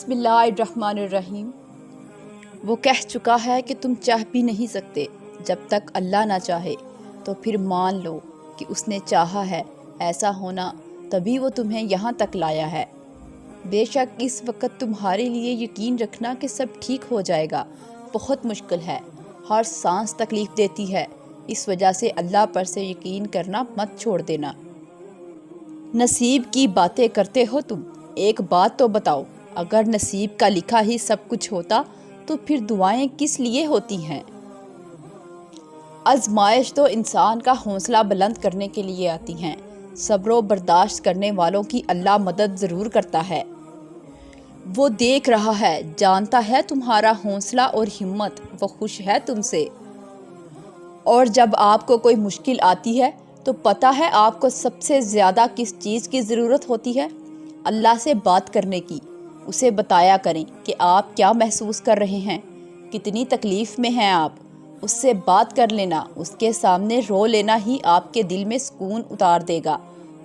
بسم اللہ الرحمن الرحیم۔ وہ کہہ چکا ہے کہ تم چاہ بھی نہیں سکتے جب تک اللہ نہ چاہے، تو پھر مان لو کہ اس نے چاہا ہے ایسا ہونا، تبھی وہ تمہیں یہاں تک لایا ہے۔ بے شک اس وقت تمہارے لیے یقین رکھنا کہ سب ٹھیک ہو جائے گا بہت مشکل ہے، ہر سانس تکلیف دیتی ہے، اس وجہ سے اللہ پر سے یقین کرنا مت چھوڑ دینا۔ نصیب کی باتیں کرتے ہو تم، ایک بات تو بتاؤ، اگر نصیب کا لکھا ہی سب کچھ ہوتا تو پھر دعائیں کس لیے ہوتی ہیں؟ آزمائش تو انسان کا حوصلہ بلند کرنے کے لیے آتی ہیں، صبر و برداشت کرنے والوں کی اللہ مدد ضرور کرتا ہے۔ وہ دیکھ رہا ہے، جانتا ہے تمہارا حوصلہ اور ہمت، وہ خوش ہے تم سے۔ اور جب آپ کو کوئی مشکل آتی ہے تو پتہ ہے آپ کو سب سے زیادہ کس چیز کی ضرورت ہوتی ہے؟ اللہ سے بات کرنے کی۔ اسے بتایا کریں کہ آپ کیا محسوس کر رہے ہیں، کتنی تکلیف میں ہیں آپ۔ اس سے بات کر لینا، اس کے سامنے رو لینا ہی آپ کے دل میں سکون اتار دے گا۔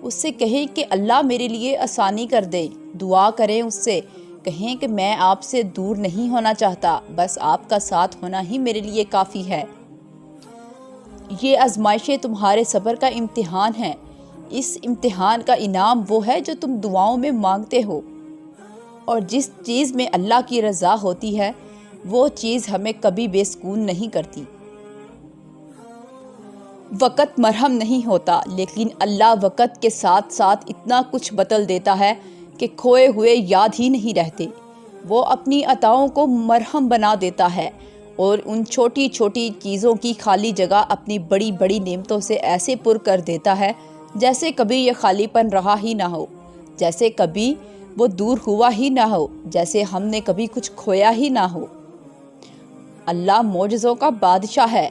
اس سے کہیں کہ اللہ میرے لیے آسانی کر دے، دعا کریں اس سے، کہیں کہ میں آپ سے دور نہیں ہونا چاہتا، بس آپ کا ساتھ ہونا ہی میرے لیے کافی ہے۔ یہ آزمائشیں تمہارے صبر کا امتحان ہیں، اس امتحان کا انعام وہ ہے جو تم دعاؤں میں مانگتے ہو۔ اور جس چیز میں اللہ کی رضا ہوتی ہے وہ چیز ہمیں کبھی بے سکون نہیں کرتی۔ وقت مرہم نہیں ہوتا، لیکن اللہ وقت کے ساتھ ساتھ اتنا کچھ بدل دیتا ہے کہ کھوئے ہوئے یاد ہی نہیں رہتے۔ وہ اپنی عطاؤں کو مرہم بنا دیتا ہے اور ان چھوٹی چھوٹی چیزوں کی خالی جگہ اپنی بڑی بڑی نعمتوں سے ایسے پر کر دیتا ہے جیسے کبھی یہ خالی پن رہا ہی نہ ہو، جیسے کبھی وہ دور ہوا ہی نہ ہو، جیسے ہم نے کبھی کچھ کھویا ہی نہ ہو۔ اللہ معجزوں کا بادشاہ ہے،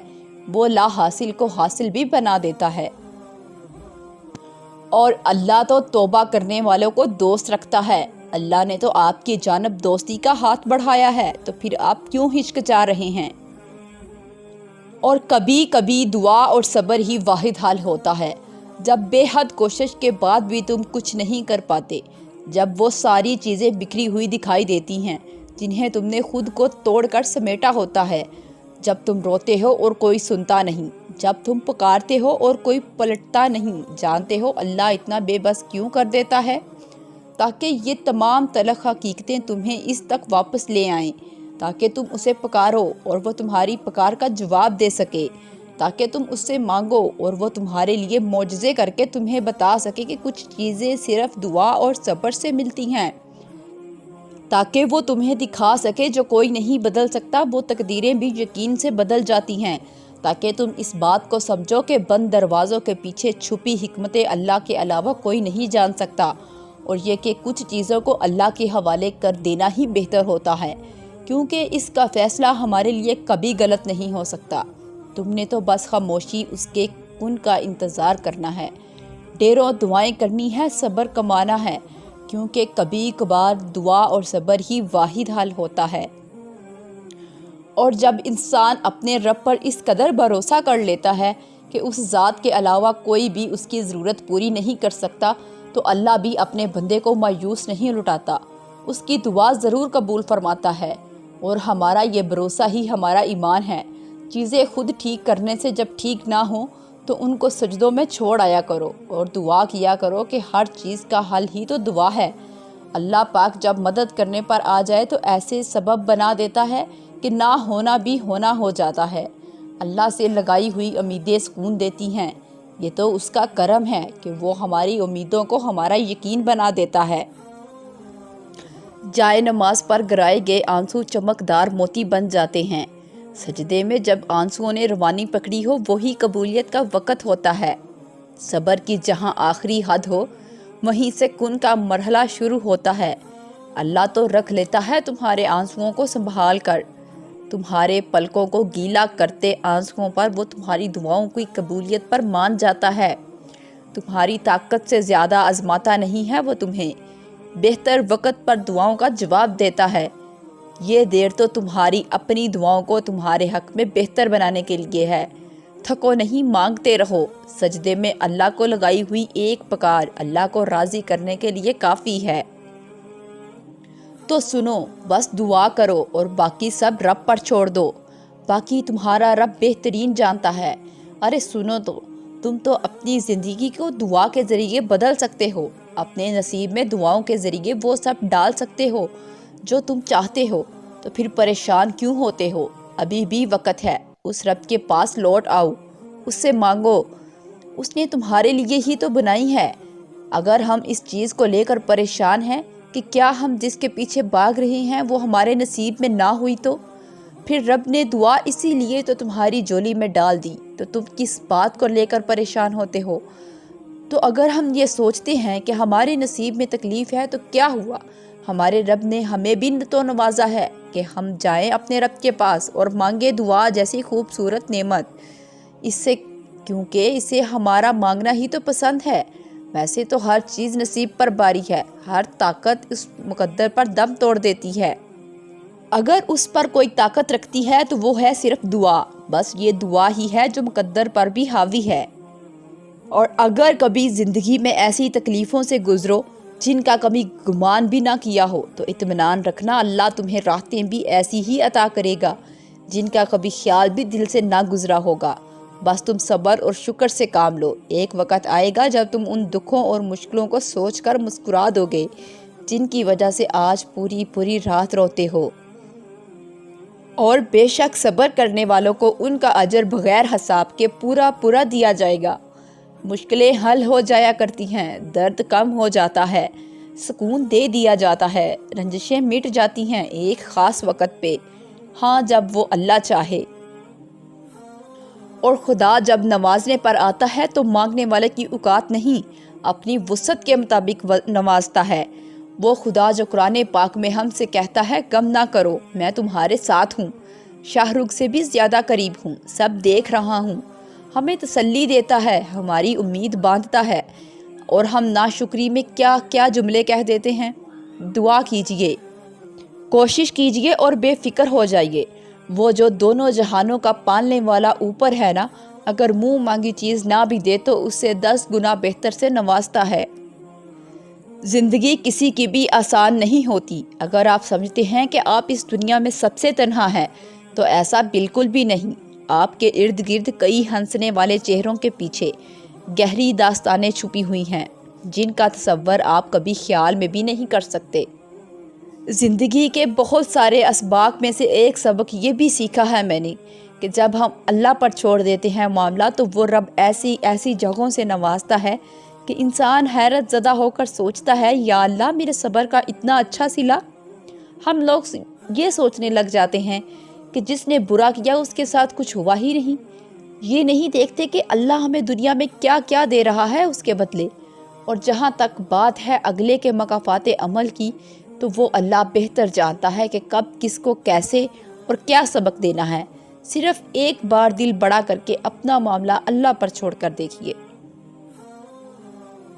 وہ لا حاصل کو حاصل بھی بنا دیتا ہے۔ اور اللہ تو توبہ کرنے والوں کو دوست رکھتا ہے۔ اللہ نے تو آپ کی جانب دوستی کا ہاتھ بڑھایا ہے، تو پھر آپ کیوں ہچکچا رہے ہیں؟ اور کبھی کبھی دعا اور صبر ہی واحد حل ہوتا ہے، جب بے حد کوشش کے بعد بھی تم کچھ نہیں کر پاتے، جب وہ ساری چیزیں بکھری ہوئی دکھائی دیتی ہیں جنہیں تم نے خود کو توڑ کر سمیٹا ہوتا ہے، جب تم روتے ہو اور کوئی سنتا نہیں، جب تم پکارتے ہو اور کوئی پلٹتا نہیں، جانتے ہو اللہ اتنا بے بس کیوں کر دیتا ہے؟ تاکہ یہ تمام تلخ حقیقتیں تمہیں اس تک واپس لے آئیں، تاکہ تم اسے پکارو اور وہ تمہاری پکار کا جواب دے سکے، تاکہ تم اس سے مانگو اور وہ تمہارے لیے معجزے کر کے تمہیں بتا سکے کہ کچھ چیزیں صرف دعا اور صبر سے ملتی ہیں، تاکہ وہ تمہیں دکھا سکے جو کوئی نہیں بدل سکتا، وہ تقدیریں بھی یقین سے بدل جاتی ہیں، تاکہ تم اس بات کو سمجھو کہ بند دروازوں کے پیچھے چھپی حکمت اللہ کے علاوہ کوئی نہیں جان سکتا، اور یہ کہ کچھ چیزوں کو اللہ کے حوالے کر دینا ہی بہتر ہوتا ہے، کیونکہ اس کا فیصلہ ہمارے لیے کبھی غلط نہیں ہو سکتا۔ تم نے تو بس خاموشی اس کے کن کا انتظار کرنا ہے، ڈھیروں دعائیں کرنی ہے، صبر کمانا ہے، کیونکہ کبھی کبھار دعا اور صبر ہی واحد حل ہوتا ہے۔ اور جب انسان اپنے رب پر اس قدر بھروسہ کر لیتا ہے کہ اس ذات کے علاوہ کوئی بھی اس کی ضرورت پوری نہیں کر سکتا، تو اللہ بھی اپنے بندے کو مایوس نہیں لٹاتا، اس کی دعا ضرور قبول فرماتا ہے۔ اور ہمارا یہ بھروسہ ہی ہمارا ایمان ہے۔ چیزیں خود ٹھیک کرنے سے جب ٹھیک نہ ہوں تو ان کو سجدوں میں چھوڑ آیا کرو اور دعا کیا کرو کہ ہر چیز کا حل ہی تو دعا ہے۔ اللہ پاک جب مدد کرنے پر آ جائے تو ایسے سبب بنا دیتا ہے کہ نہ ہونا بھی ہونا ہو جاتا ہے۔ اللہ سے لگائی ہوئی امیدیں سکون دیتی ہیں، یہ تو اس کا کرم ہے کہ وہ ہماری امیدوں کو ہمارا یقین بنا دیتا ہے۔ جائے نماز پر گرائے گئے آنسو چمکدار موتی بن جاتے ہیں۔ سجدے میں جب آنسوؤں نے روانی پکڑی ہو وہی قبولیت کا وقت ہوتا ہے۔ صبر کی جہاں آخری حد ہو وہیں سے کن کا مرحلہ شروع ہوتا ہے۔ اللہ تو رکھ لیتا ہے تمہارے آنسوؤں کو سنبھال کر، تمہارے پلکوں کو گیلا کرتے آنسوؤں پر وہ تمہاری دعاؤں کی قبولیت پر مان جاتا ہے۔ تمہاری طاقت سے زیادہ آزماتا نہیں ہے وہ تمہیں، بہتر وقت پر دعاؤں کا جواب دیتا ہے۔ یہ دیر تو تمہاری اپنی دعاؤں کو تمہارے حق میں بہتر بنانے کے لیے ہے۔ تھکو نہیں، مانگتے رہو۔ سجدے میں اللہ کو لگائی ہوئی ایک پکار اللہ کو راضی کرنے کے لیے کافی ہے۔ تو سنو، بس دعا کرو اور باقی سب رب پر چھوڑ دو، باقی تمہارا رب بہترین جانتا ہے۔ ارے سنو تو، تم تو اپنی زندگی کو دعا کے ذریعے بدل سکتے ہو، اپنے نصیب میں دعاؤں کے ذریعے وہ سب ڈال سکتے ہو جو تم چاہتے ہو، تو پھر پریشان کیوں ہوتے ہو؟ ابھی بھی وقت ہے، اس رب کے پاس لوٹ آؤ، اس سے مانگو، اس نے تمہارے لیے ہی تو بنائی ہے۔ اگر ہم اس چیز کو لے کر پریشان ہیں کہ کیا ہم جس کے پیچھے بھاگ رہے ہیں وہ ہمارے نصیب میں نہ ہوئی، تو پھر رب نے دعا اسی لیے تو تمہاری جھولی میں ڈال دی، تو تم کس بات کو لے کر پریشان ہوتے ہو؟ تو اگر ہم یہ سوچتے ہیں کہ ہمارے نصیب میں تکلیف ہے تو کیا ہوا، ہمارے رب نے ہمیں بھی تو نوازا ہے کہ ہم جائیں اپنے رب کے پاس اور مانگے دعا جیسی خوبصورت نعمت اس سے، کیونکہ اسے ہمارا مانگنا ہی تو پسند ہے۔ ویسے تو ہر چیز نصیب پر باری ہے، ہر طاقت اس مقدر پر دم توڑ دیتی ہے۔ اگر اس پر کوئی طاقت رکھتی ہے تو وہ ہے صرف دعا، بس یہ دعا ہی ہے جو مقدر پر بھی حاوی ہے۔ اور اگر کبھی زندگی میں ایسی تکلیفوں سے گزرو جن کا کبھی گمان بھی نہ کیا ہو، تو اطمینان رکھنا اللہ تمہیں راحتیں بھی ایسی ہی عطا کرے گا جن کا کبھی خیال بھی دل سے نہ گزرا ہوگا۔ بس تم صبر اور شکر سے کام لو، ایک وقت آئے گا جب تم ان دکھوں اور مشکلوں کو سوچ کر مسکرا دو گے جن کی وجہ سے آج پوری پوری رات روتے ہو۔ اور بے شک صبر کرنے والوں کو ان کا اجر بغیر حساب کے پورا پورا دیا جائے گا۔ مشکلیں حل ہو جایا کرتی ہیں، درد کم ہو جاتا ہے، سکون دے دیا جاتا ہے، رنجشیں مٹ جاتی ہیں ایک خاص وقت پہ، ہاں جب وہ اللہ چاہے۔ اور خدا جب نوازنے پر آتا ہے تو مانگنے والے کی اوقات نہیں، اپنی وسعت کے مطابق نوازتا ہے۔ وہ خدا جو قرآن پاک میں ہم سے کہتا ہے غم نہ کرو، میں تمہارے ساتھ ہوں، شاہ رخ سے بھی زیادہ قریب ہوں، سب دیکھ رہا ہوں، ہمیں تسلی دیتا ہے، ہماری امید باندھتا ہے، اور ہم ناشکری میں کیا کیا جملے کہہ دیتے ہیں۔ دعا کیجئے، کوشش کیجئے اور بے فکر ہو جائیے، وہ جو دونوں جہانوں کا پالنے والا اوپر ہے نا، اگر منہ مانگی چیز نہ بھی دے تو اس سے 10 گنا بہتر سے نوازتا ہے۔ زندگی کسی کی بھی آسان نہیں ہوتی۔ اگر آپ سمجھتے ہیں کہ آپ اس دنیا میں سب سے تنہا ہیں تو ایسا بالکل بھی نہیں۔ آپ کے ارد گرد کئی ہنسنے والے چہروں کے پیچھے گہری داستانیں چھپی ہوئی ہیں جن کا تصور آپ کبھی خیال میں بھی نہیں کر سکتے۔ زندگی کے بہت سارے اسباق میں سے ایک سبق یہ بھی سیکھا ہے میں نے کہ جب ہم اللہ پر چھوڑ دیتے ہیں معاملہ تو وہ رب ایسی ایسی جگہوں سے نوازتا ہے کہ انسان حیرت زدہ ہو کر سوچتا ہے یا اللہ میرے صبر کا اتنا اچھا صلہ۔ ہم لوگ یہ سوچنے لگ جاتے ہیں کہ جس نے برا کیا اس کے ساتھ کچھ ہوا ہی نہیں، یہ نہیں دیکھتے کہ اللہ ہمیں دنیا میں کیا کیا دے رہا ہے اس کے بدلے۔ اور جہاں تک بات ہے اگلے کے مکافات عمل کی، تو وہ اللہ بہتر جانتا ہے کہ کب کس کو کیسے اور کیا سبق دینا ہے۔ صرف ایک بار دل بڑا کر کے اپنا معاملہ اللہ پر چھوڑ کر دیکھیے۔